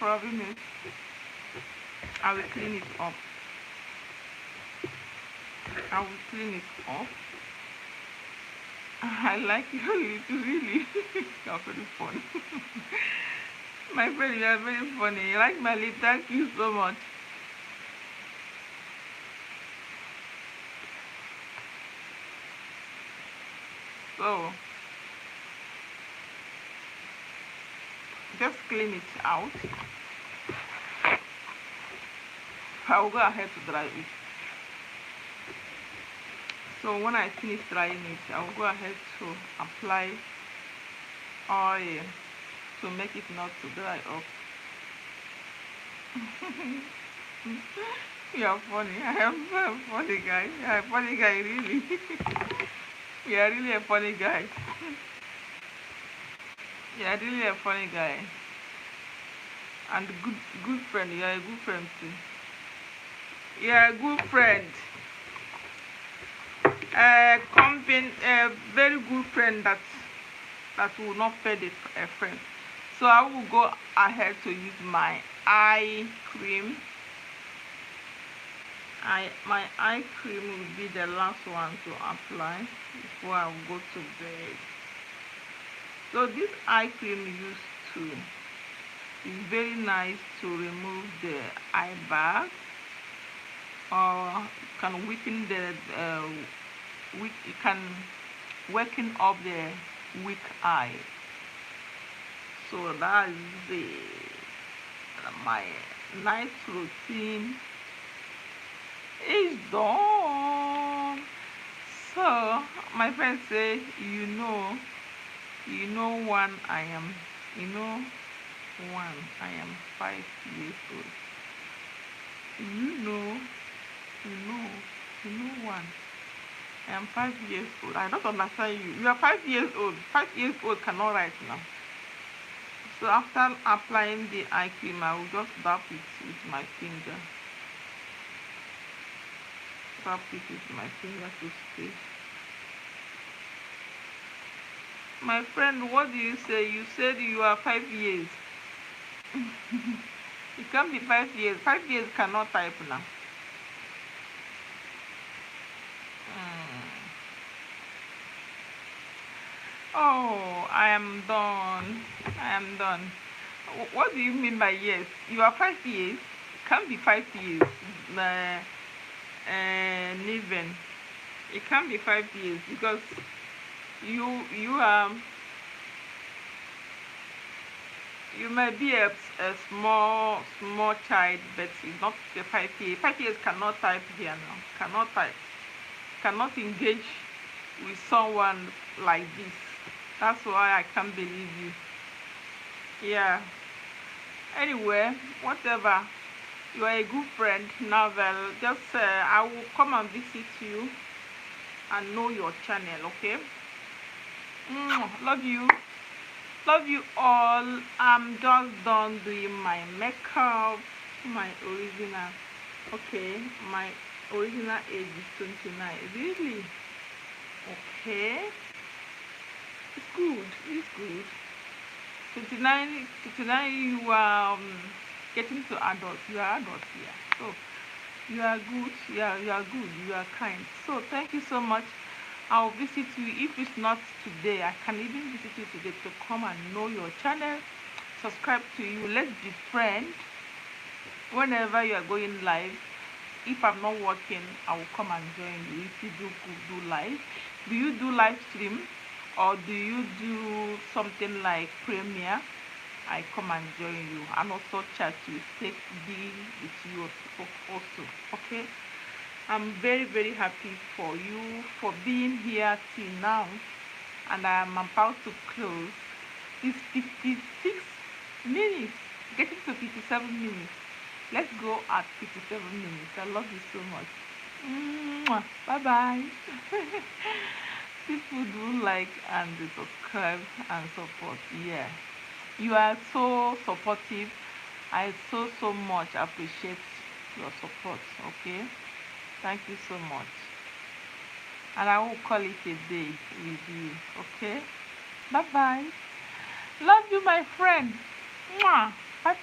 scrubbing it, I will clean it up. I like you really. You're very funny. My friend, you are very funny. You like my lip. Thank you so much. So, just clean it out. I will go ahead to dry it. So when I finish drying it, I will go ahead to apply oil to make it not to dry up. You are funny. I am a funny guy. You are a funny guy, really. You are really a funny guy. You are really a funny guy. And good friend. You are a good friend too. You are a good friend. A very good friend that will not fail a friend. So I will go ahead to use my eye cream. My eye cream will be the last one to apply before I will go to bed. So this eye cream is very nice to remove the eye bag, or you can weaken you can working up the weak eye. So that is my night routine is done. So my friend say, you know one I am 5 years old. You know one. I am 5 years old. I don't understand you. You are 5 years old. 5 years old cannot write now. So after applying the eye cream, I will just dab it with my finger. Dab it with my finger to stay. My friend, what do you say? You said you are 5 years. It can't be 5 years. 5 years cannot type now. Oh, I am done. What do you mean by yes? You are 5 years. It can't be 5 years. Niven. It can't be 5 years because you might be a small child, but it's not the 5 years. 5 years cannot type here now. Cannot type. Cannot engage with someone like this. That's why I can't believe you. Yeah. Anyway, whatever. You are a good friend. Now, just I will come and visit you and know your channel. Okay. Love you. Love you all. I'm just done doing my makeup. My original. Okay. My original age is 29. Really? Okay. It's good. 29, you are getting to adult. You are adult here. So you are good. You are good. You are kind. So thank you so much. I'll visit you. If it's not today, I can even visit you today to come and know your channel. Subscribe to you. Let's be friends. Whenever you are going live, if I'm not working, I will come and join you. If you do live, do you do live stream? Or do you do something like premiere? I come and join you and also chat with you also. Okay, I'm very happy for you for being here till now, and I'm about to close. It's 56 minutes, getting to 57 minutes. Let's go at 57 minutes. I love you so much. Bye bye. People do like and subscribe and support. Yeah, you are so supportive. I so much appreciate your support. Okay, thank you so much, and I will call it a day with you. Okay, bye bye. Love you, my friend. Bye bye.